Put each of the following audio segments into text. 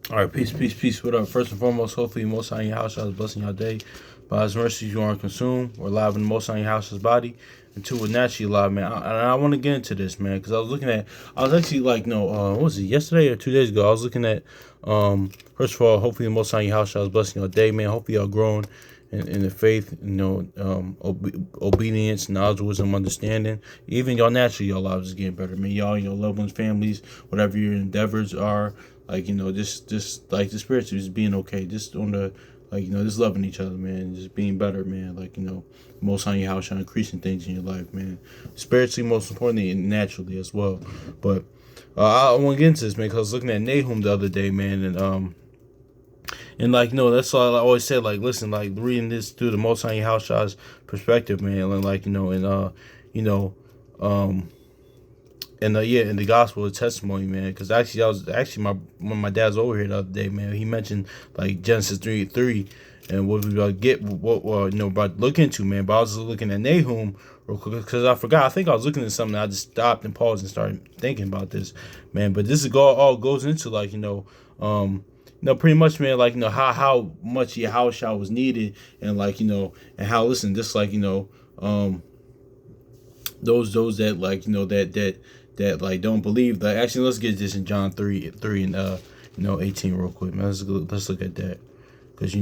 All right, peace, peace, peace. What up? First and foremost, hopefully, most high in your house is blessing your day. By His mercies, you aren't consumed or alive in the most high in your house's body. And two, we're naturally alive, man. I want to get into this, man, because I was actually like, no, what was it, yesterday or 2 days ago? I was looking at, first of all, hopefully, the most high in your house is blessing your day, man. Hopefully, y'all growing in the faith, obedience, knowledge, wisdom, understanding. Even y'all naturally, your lives is getting better, man. Y'all, your loved ones, families, whatever your endeavors are. Like, just like the spirits, just being okay, just on the, like, just loving each other, man, just being better, man. Like, most on your house, increasing things in your life, man. Spiritually, most importantly, and naturally as well. But I want to get into this, man, because I was looking at Nahum the other day, man, and like, that's all I always said. Like, listen, like reading this through the Most High Yahushua's perspective, man, and like, you know, um, and yeah, in the gospel of testimony, man, because actually, I was actually when my dad's over here the other day, man, he mentioned like Genesis 3:3, and what we about to get, what about to look into, man. But I was just looking at Nahum real quick because I forgot. I think I was looking at something. I just stopped and paused and started thinking about this, man. But this is all goes into like pretty much, man, like how much your house shot was needed, and like and how listen, just like those that like that like don't believe that. Actually, let's get this in John 3 and 18 real quick, man. Let's look at that because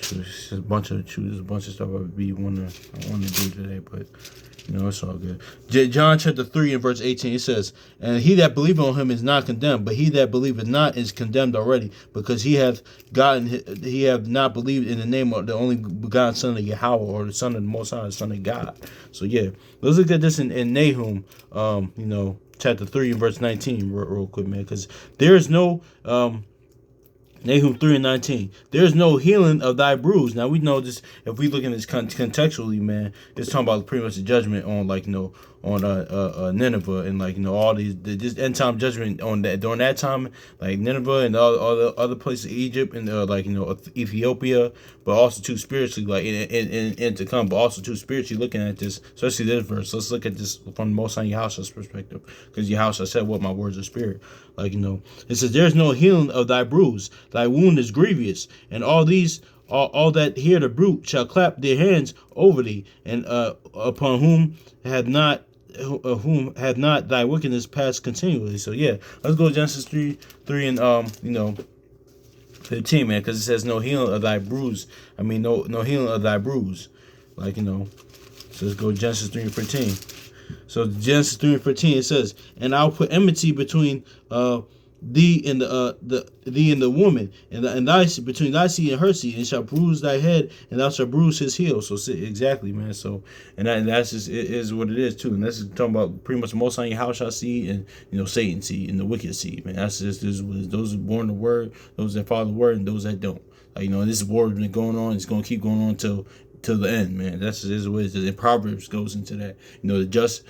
there's a bunch of stuff I want to do today, but it's all good. John chapter 3 and verse 18, it says, "And he that believeth on him is not condemned, but he that believeth not is condemned already, because he have not believed in the name of the only begotten Son of Yahweh, or the Son of the Most High, the Son of God." So yeah, let's look at this in Nahum, chapter 3 and verse 19, real quick, man, because there is no Nahum 3 and 19. There is no healing of thy bruise. Now we know this if we look at this contextually, man. It's talking about pretty much the judgment on on Nineveh, and all this end time judgment on that during that time, like Nineveh and all the other places, Egypt and Ethiopia, but also too spiritually, like in to come, but also too spiritually looking at this, especially this verse. Let's look at this from the Most High Yahushua's perspective, because Yahushua said, "What my words are spirit." It says, "There is no healing of thy bruise; thy wound is grievous, and all that hear the bruit shall clap their hands over thee, and upon whom had not thy wickedness passed continually." So yeah, let's go to Genesis 3 and 15, man, because it says no healing of thy bruise. I mean no healing of thy bruise. So let's go to Genesis 3 and 15. So Genesis 3 and 15, it says, "And I'll put enmity between thee and the woman, and thy between thy seed and her seed, and shall bruise thy head, and thou shalt bruise his heel." So exactly, man. So that's just it is what it is too. And that's talking about pretty much the Most High house shall seed, and Satan's seed and the wicked seed, man. That's just this those who born the word, those that follow the word, and those that don't. And this war has been going on. It's going to keep going on till the end, man. That's just what it is. And Proverbs goes into that. The just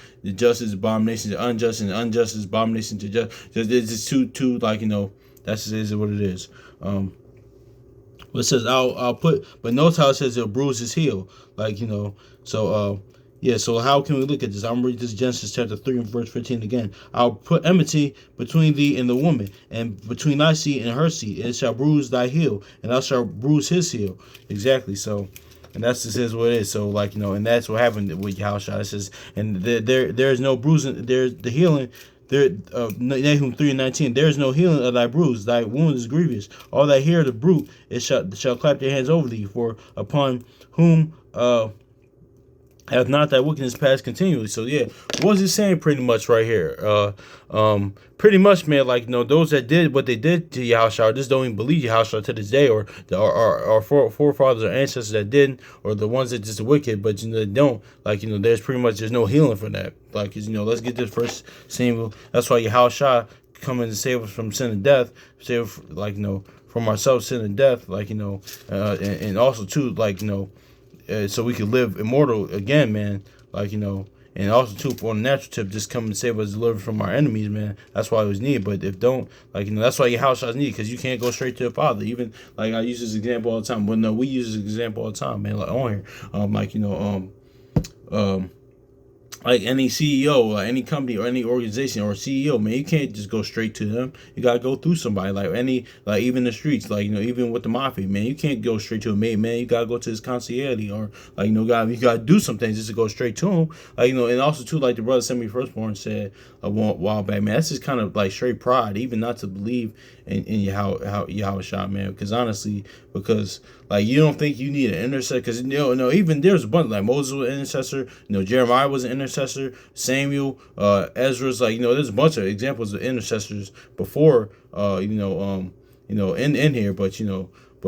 is abomination to unjust, and the unjust is abomination to just. It's just two that's just is what it is. But it says I'll put, but notice how it says it'll bruise his heel, So yeah, so how can we look at this? I'm reading this Genesis chapter 3 and verse 15 again. "I'll put enmity between thee and the woman, and between thy seed and her seed, and it shall bruise thy heel, and thou shalt bruise his heel." Exactly. So, and that's just is what it is. So, and that's what happened with Yahushua. It says, and there is no bruising. There's the healing. There, Nahum 3 and 19. "There is no healing of thy bruise. Thy wound is grievous. All that hear the bruit, it shall clap their hands over thee. For upon whom have not thy wickedness passed continually." So yeah, what is it saying pretty much right here? Pretty much, man, those that did what they did to Yahushua just don't even believe Yahushua to this day, or our forefathers or ancestors that didn't, or the ones that just wicked, but they don't. There's no healing for that. Let's get this first single. That's why Yahushua coming to save us from sin and death, save from ourselves, sin and death, and also too, so we could live immortal again, man. And also too, on a natural tip, just come and save us, deliver from our enemies, man. That's why it was needed. But if don't, that's why your house is needed, because you can't go straight to the Father. Even I use this example all the time. Well, no, we use this example all the time, man. On here, like any CEO, like any company or any organization or CEO, man, you can't just go straight to them. You gotta go through somebody. Like even the streets, like even with the mafia, man, you can't go straight to a mate, man. You gotta go to his concierge or you gotta do some things just to go straight to him. And also too, like the brother Semi Firstborn said a while back, man, that's just kind of like straight pride, even not to believe in Yahweh shot, man. Because like you don't think you need an intercessor, because no, even there's a bunch like Moses was an intercessor, Jeremiah was an intercessor, Samuel, Ezra's, there's a bunch of examples of intercessors before, in here, but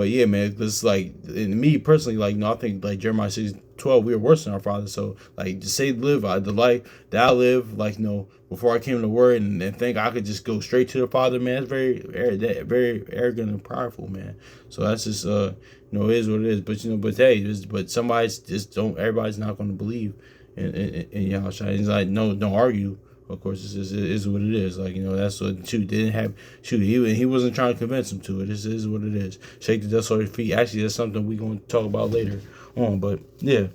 yeah, man, it's like in me personally, I think like Jeremiah 6:12, we were worse than our father. So to say live the life that I live, before I came to the word and think I could just go straight to the Father, man, it's very arrogant and prideful, man. So that's just it is what it is. But hey, but somebody's just don't. Everybody's not going to believe in Yahushua. It's like no, don't argue. Of course, it is what it is. That's what didn't have. He wasn't trying to convince him to it. This is what it is. Shake the dust off your feet. Actually, that's something we're going to talk about later on. But yeah,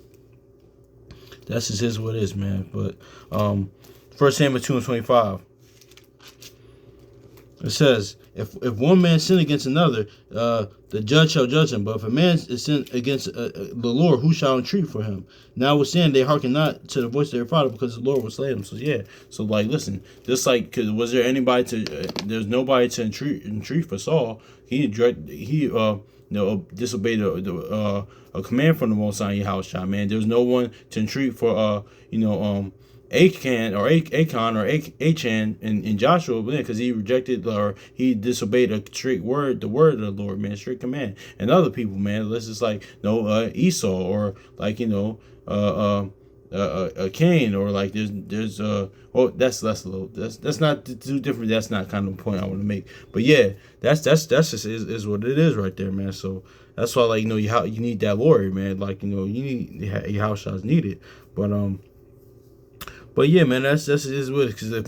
that's just is what it is, man. But 1 Samuel 2:25. It says, if one man sin against another, the judge shall judge him. But if a man is sin against the Lord, who shall entreat for him? Notwithstanding, they hearken not to the voice of their father, because the Lord will slay them. So yeah, so listen, just cause was there anybody there's nobody to entreat for Saul. He disobeyed a command from the Most High Yahushua, man. There's no one to entreat for Achan or Achan in Joshua, because he rejected or he disobeyed a strict word, the word of the Lord, man, strict command. And other people, man, this is Esau or Cain, or there's that's not too different. That's not kind of the point I want to make. But yeah, that's just is what it is right there, man. So that's why you need that lawyer, man. You need your house shots needed, But yeah, man, that's is what, because if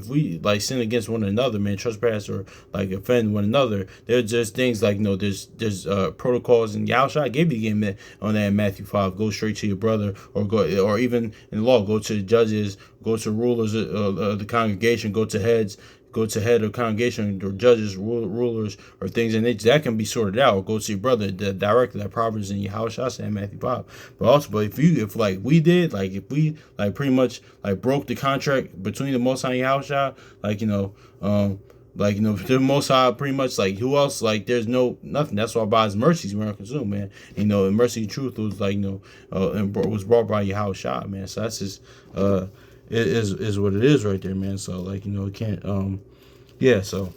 we sin against one another, man, trespass or offend one another, there's just things there's protocols, and Yahushua gave you again on that in Matthew 5. Go straight to your brother, or even in the law, go to the judges, go to rulers of the congregation, go to head of congregation or judges, rulers, or things, and that can be sorted out. Or go to your brother directly, like Proverbs and Yahushua said in Matthew 5. But if we pretty much broke the contract between the Most High and Yahushua, the Most High pretty much who else, there's nothing. That's why by His mercies we're not consumed, man. And mercy and truth was and was brought by Yahushua, man. So that's just it is what it is right there, man. So it can't so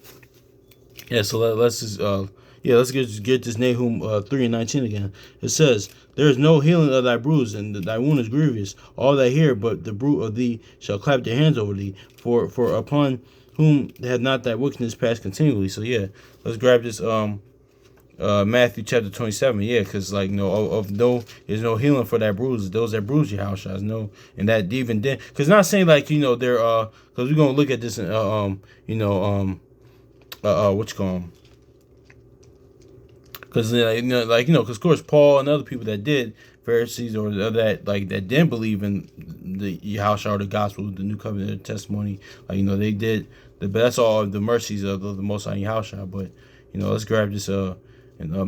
let's just let's get this Nahum 3:19 again. It says, there is no healing of thy bruise, and thy wound is grievous. All that hear but the bruit of thee shall clap their hands over thee, for upon whom have not thy wickedness passed continually. So yeah, let's grab this Matthew chapter 27, because there's no healing for that bruise. Those that bruise your house shots, no, and that even then, because not saying they're because we're gonna look at this in what you call them, because because of course Paul and other people that did Pharisees or that didn't believe in the Yahushua or the gospel, the new covenant testimony, they did, but that's all the mercies of the Most High Yahushua. But let's grab this in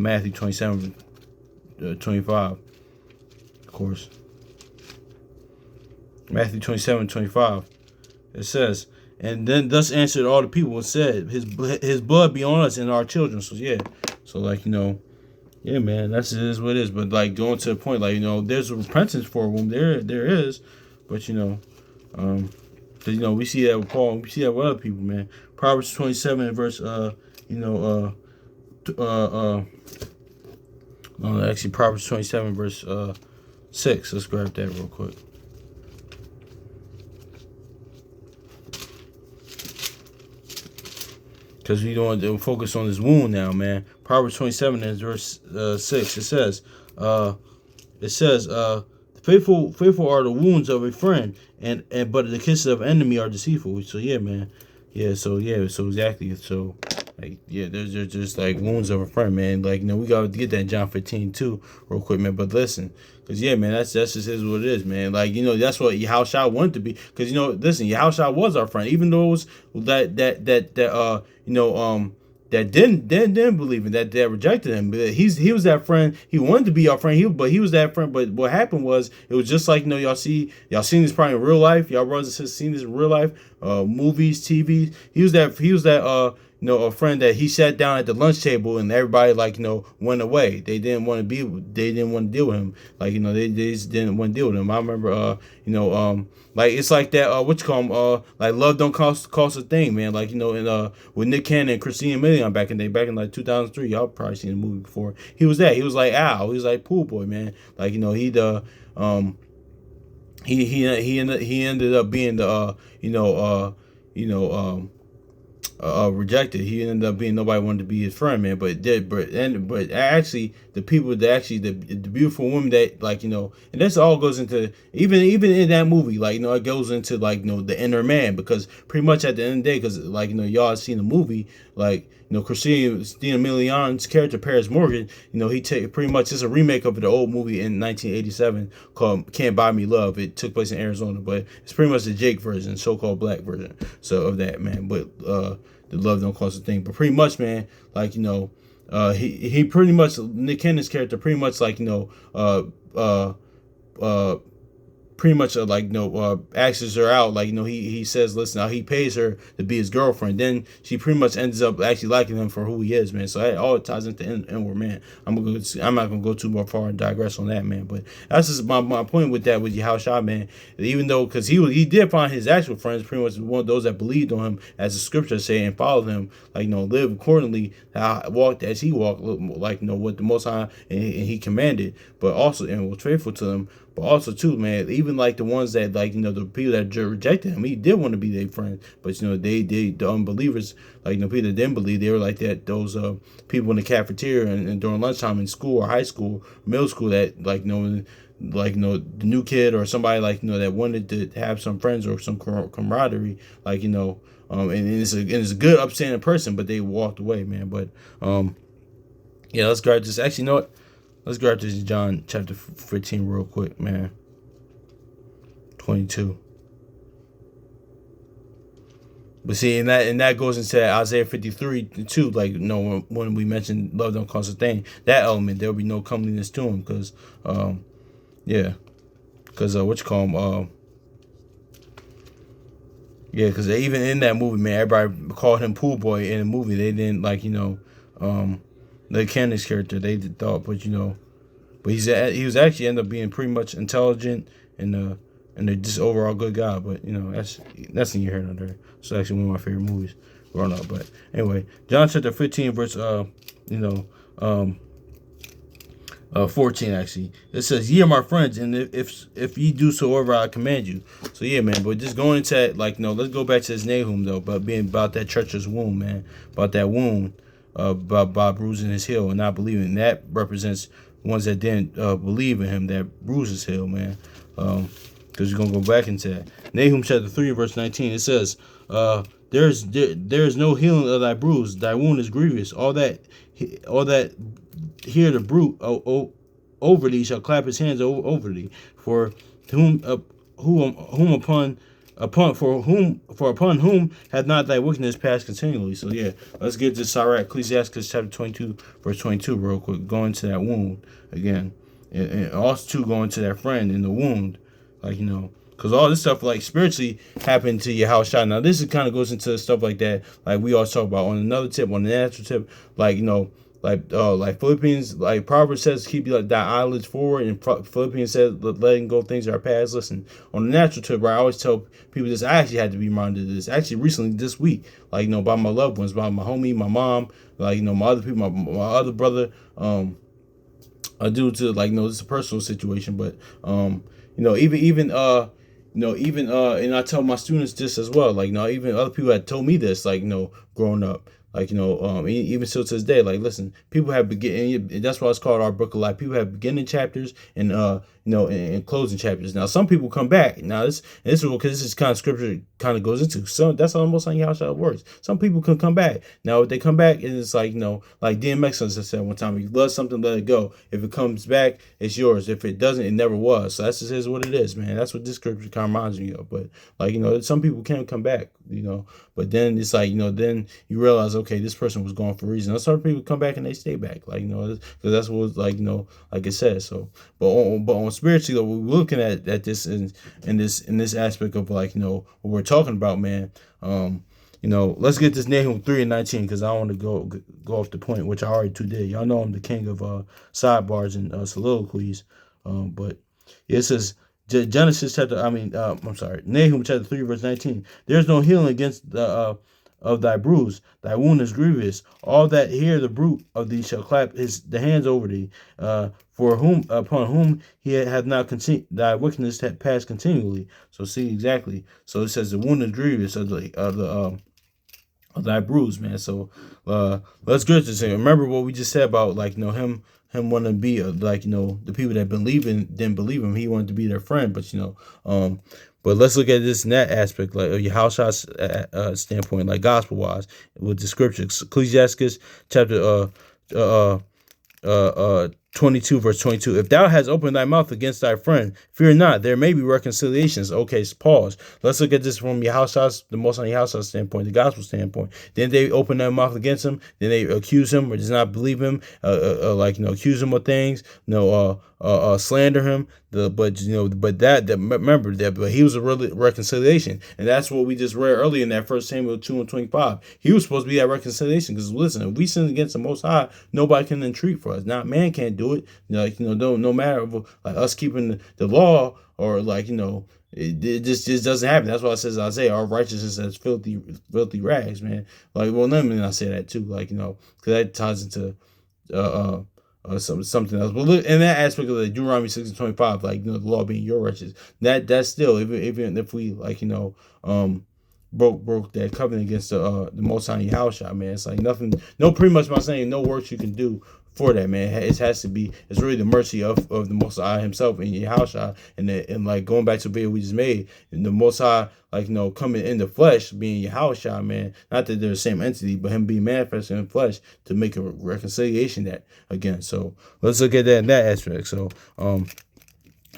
Matthew 27, 25, of course. Matthew 27:25. It says, and then thus answered all the people and said, his blood be on us and our children. So yeah, yeah, man, that's what it is. But going to the point, there's a repentance for whom there is, but we see that with Paul, we see that with other people, man. Proverbs 27 verse actually Proverbs 27 verse 6. Let's grab that real quick. Because we don't want to focus on this wound now, man. Proverbs 27 and verse 6. It says, faithful are the wounds of a friend, and but the kisses of an enemy are deceitful. So yeah, man. So exactly. So Like, yeah, there's just like wounds of a friend, man. Like, we gotta get that in John 15 too, real quick, man. But listen, cause yeah, man, that's just is what it is, man. Like, that's what Yahushua wanted to be. Cause listen, Yahushua was our friend, even though it was that didn't believe in that rejected him. But he was that friend. He wanted to be our friend. He was that friend. But what happened was it was just like y'all seen this probably in real life. Y'all brothers and sisters seen this in real life, movies, TV. He was that a friend that he sat down at the lunch table and everybody went away. They didn't want to deal with him. They just didn't want to deal with him. I remember like it's like that what you call him like love don't cost a thing, man. With Nick Cannon and Christina Milian back in like 2003. Y'all probably seen the movie before. He was like Al. He was like Pool Boy, man. He ended up being the rejected. He ended up being nobody wanted to be his friend, man. But actually the people that actually the beautiful woman that and this all goes into even in that movie, it goes into the inner man, because pretty much at the end of the day, because y'all seen the movie, Christina Milian's character Paris Morgan, he take pretty much it's a remake of the old movie in 1987 called Can't Buy Me Love. It took place in Arizona, but it's pretty much the Jake version, so-called black version, so of that, man. But the love don't cost a thing. But pretty much, man, he pretty much Nick Cannon's character pretty much pretty much asks her out. He says, listen, he pays her to be his girlfriend. Then she pretty much ends up actually liking him for who he is, man. So that all ties into inward man. I'm not gonna go too more far and digress on that, man. But that's just my point with that with Yahushua, man. Even though because he did find his actual friends, pretty much one of those that believed on him, as the scriptures say, and followed him, live accordingly, walked as he walked, what the Most High and he commanded, but also and was faithful to them. But also too, man, even the ones that the people that rejected him, he did want to be their friend. But the unbelievers, people that didn't believe, they were like that. Those people in the cafeteria and during lunchtime in school or high school, middle school, that the new kid or somebody that wanted to have some friends or some camaraderie, and it's a good upstanding person, but they walked away, man. But yeah, let's grab this. Actually, you know what? Let's grab this John chapter 15 real quick, man. 22. But see, and that goes into Isaiah 53 too. When we mentioned love don't cost a thing, that element, there'll be no comeliness to him, because what you call him, because even in that movie, man, everybody called him Pool Boy in the movie. They didn't the Candace character, they thought, but but he was actually ended up being pretty much intelligent and just overall good guy. But that's in your head under there. It's actually one of my favorite movies growing up. But anyway, John chapter 15 verse 14 actually. It says, "Ye are my friends, and if ye do so whatever I command you." So yeah, man. But just going into that, let's go back to this Nahum though, but being about that treacherous wound, man, about that wound. By bruising his heel and not believing. That represents ones that didn't believe in him, that bruised his heel, man. Because we're going to go back into that. Nahum chapter 3, verse 19, it says, there is no healing of thy bruise. Thy wound is grievous. All that hear the brute over thee shall clap his hands over thee. For upon whom hath not thy wickedness passed continually. So yeah, let's get this Ecclesiastes chapter 22, verse 22 real quick. Going to that wound again. And also too going to that friend in the wound. Because all this stuff spiritually happened to Yahushua. Now this kind of goes into stuff like that, we always talk about on another tip, on the natural tip, Philippians, Proverbs says, keep thy eyelids forward, and Philippians says, letting go of things that are past. Listen, on the natural tip, I always tell people this. I actually had to be reminded of this. Actually, recently this week, by my loved ones, by my homie, my mom, my other people, my other brother. Due to this is a personal situation, but even and I tell my students this as well. Even other people had told me this, growing up. Like, even still to this day, like, listen, people have beginning. That's why it's called our book of life. People have beginning chapters and and closing chapters. Now, some people come back. Now, this is because this is kind of scripture kind of goes into. So that's almost like how it works. Some people can come back. Now, if they come back, it's like like DMX said one time, if you love something, let it go. If it comes back, it's yours. If it doesn't, it never was. So that's just is what it is, man. That's what this scripture kind of reminds me of. But like some people can come back, but then it's like then you realize, okay, this person was gone for a reason. Some people come back and they stay back, like because that's what it's like like it says. So, but on spiritually, though, we're looking at this in this aspect of like what we're talking about, man. Let's get this Nahum 3:19 because I want to go off the point, which I already did. Y'all know I'm the king of sidebars and soliloquies. But it says Genesis chapter. I'm sorry, Nahum chapter 3 verse 19. There's no healing against the of thy bruise. Thy wound is grievous. All that hear the bruit of thee shall clap the hands over thee. For whom upon whom he hath not thy wickedness had passed continually. So see exactly. So it says the wound is grievous of thy bruise, man. So let's go to say. Remember what we just said about him wanting to be the people that didn't believe him. He wanted to be their friend, but but let's look at this in that aspect, like your house shot's standpoint, like gospel wise, with the scriptures. Ecclesiastes chapter 22 verse 22. If thou hast opened thy mouth against thy friend, fear not, there may be reconciliations. Okay, pause. Let's look at this from your house shots, the most on your house shots standpoint, the gospel standpoint. Then they open their mouth against him, then they accuse him or does not believe him, accuse him of things, slander him. But remember that, but he was a real reconciliation, and that's what we just read earlier in that 1 Samuel 2:25. He was supposed to be that reconciliation because listen, if we sin against the Most High, nobody can entreat for us. Not man can't do it. No matter like us keeping the law or it just doesn't happen. That's why it says Isaiah, our righteousness as filthy rags, man. Like, well, let me not say that too, because that ties into something else. But look, in that aspect of the Deuteronomy 6:25, the law being your righteousness, that's still even if we broke that covenant against the Most High Yahushua, man. It's like nothing, no, pretty much by saying no works you can do for that, man. It has to be, it's really the mercy of the Most High himself in Yahushua, and going back to the video we just made, and the Most High, coming in the flesh, being Yahushua, man. Not that they're the same entity, but him being manifested in flesh to make a reconciliation that again. So let's look at that in that aspect. So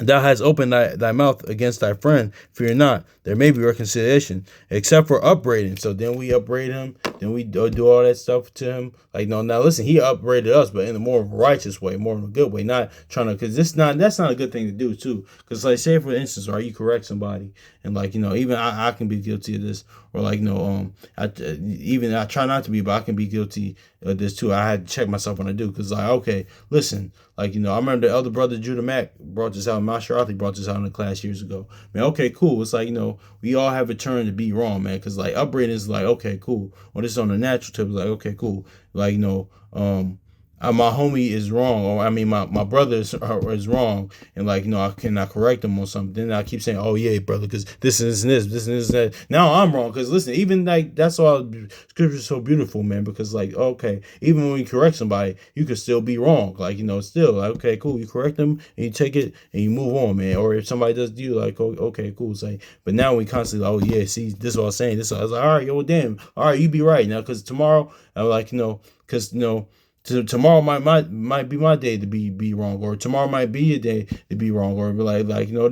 thou hast opened thy mouth against thy friend, fear not, there may be reconciliation, except for upbraiding. So then we upbraid him, then we do all that stuff to him. Now listen, he upbraided us, but in a more righteous way, more of a good way, not trying to, because that's not a good thing to do too. Because say for instance, or you correct somebody, and even I can be guilty of this, or I try not to be, but I can be guilty of this too. I had to check myself when I do, because okay, listen, I remember the elder brother Judah Mack brought this out. Masharathi brought this out in the class years ago. Man, okay, cool. It's we all have a turn to be wrong, man. Because upbringing is okay, cool. When it's on the natural tip, it's okay, cool. My homie is wrong, or my brother is wrong, and I cannot correct him on something. Then I keep saying, oh yeah, brother, because this and that. Now I'm wrong, because listen, even that's why scripture is so beautiful, man. Because okay, even when you correct somebody, you can still be wrong. Still okay, cool. You correct them and you take it and you move on, man. Or if somebody does to you, okay, cool. It's but now we constantly, oh yeah, see, this is what I was saying. I was all right, yo, damn, all right, you be right now, because tomorrow I'm because tomorrow might be my day to be wrong, or tomorrow might be your day to be wrong, or it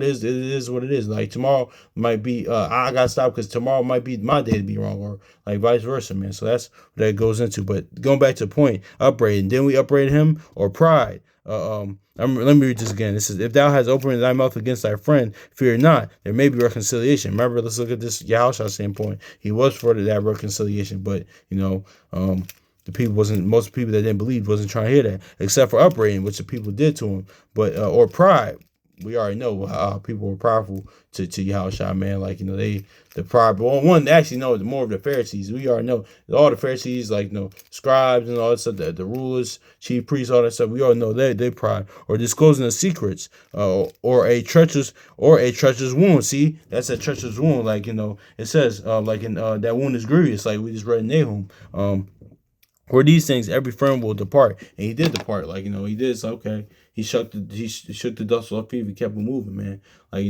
is what it is. Tomorrow might be I gotta stop because tomorrow might be my day to be wrong, or vice versa, man. So that's what that goes into. But going back to the point, upbraiding. Then we upbraid him or pride. Let me read this again. This is, if thou hast opened thy mouth against thy friend, fear not, there may be reconciliation. Remember, let's look at this Yahushua standpoint. He was for that reconciliation, but most people that didn't believe wasn't trying to hear that, except for upbraiding, which the people did to him. But or pride, we already know how people were prideful to Yahushua, man. The pride. But one actually know more of the Pharisees. We already know all the Pharisees, scribes and all that stuff, the rulers, chief priests, all that stuff. We all know they pride, or disclosing the secrets, or a treacherous wound. See, that's a treacherous wound. It says, in that wound is grievous, like we just read in Nahum. For these things, every friend will depart, and he did depart. Like he did. It's like, okay. He shook the dust off feet. He kept it moving, man. Like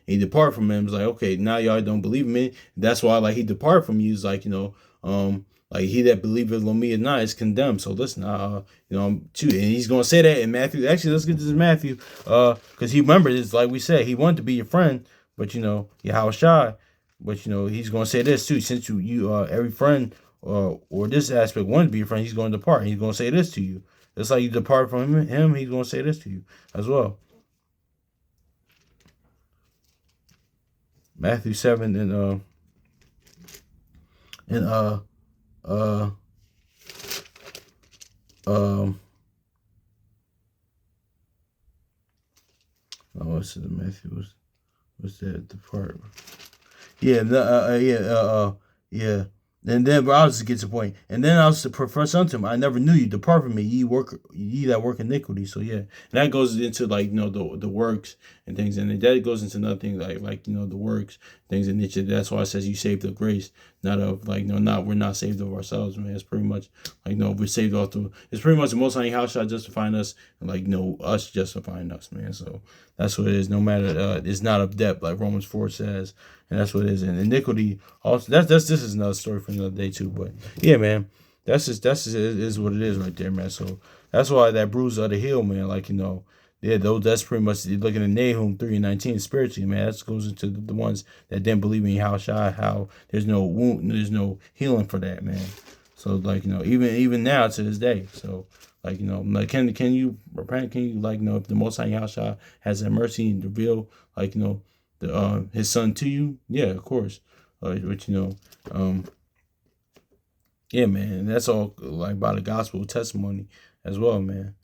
he departed from him. It's like, okay, now y'all don't believe me. That's why like he departed from you. It's like like he that believeth on me is not is condemned. So listen, too, and he's gonna say that in Matthew. Actually, let's get this in Matthew, because he remembered it's like we said, he wanted to be your friend, but Yahushua, but he's gonna say this too. Since you every friend or this aspect wanted to be your friend, he's gonna depart. He's gonna say this to you. Just like you depart from him, he's gonna say this to you as well. Matthew 7 and uh um oh, what's it? Matthew? What's that? Depart. Yeah, yeah. And then, but I'll just get to the point. And then I was to profess unto him, I never knew you. Depart from me, ye that work iniquity. So yeah, and that goes into like the works and things, and that goes into another thing like the works things in nature. That's why it says you saved of grace, not of like not we're not saved of ourselves, man. It's pretty much like we're saved off the. It's pretty much the Most High how shall justifying us, and like us justifying us, man. So that's what it is. No matter it's not of depth like Romans 4 says. And that's what it is. And iniquity also this is another story for another day too. But yeah, man, that's just is what it is right there, man. So that's why that bruise of the heel, man, like yeah, that's pretty much looking at Nahum 3:19 spiritually, man. That goes into the ones that didn't believe in how there's no wound, there's no healing for that, man. So like even now to this day. So like like can you repent? Can you like if the Most High Yahshua has that mercy and reveal like his son to you? Yeah, of course. But yeah, man, that's all like by the gospel testimony as well, man.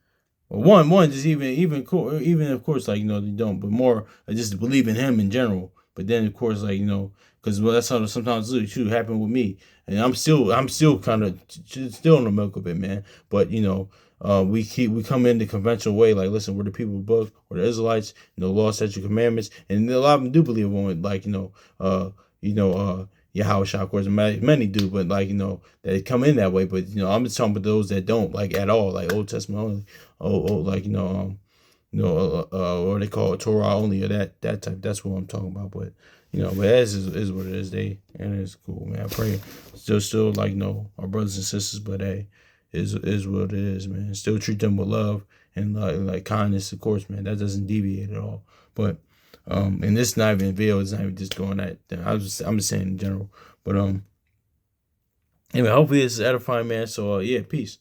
Well, one just even of course like they don't, but more just believe in him in general. But then of course like because that's how sometimes too happen with me, and I'm still kind of still in the milk of it, man. But we come in the conventional way, like listen, we're the people of the book, we're the Israelites, law, statute, commandments, and a lot of them do believe on like Yahweh, of course, many do, but like they come in that way. But I'm just talking about those that don't like at all, like Old Testament only, like or they call it Torah only, or that type. That's what I'm talking about. But but as is what it is. And it's cool, man. I pray still like our brothers and sisters, but hey, is what it is, man. Still treat them with love and like kindness, of course, man. That doesn't deviate at all. But and this not even veil, it's not even just going at. I'm just saying in general. But anyway, hopefully this is edifying, man. So yeah, peace.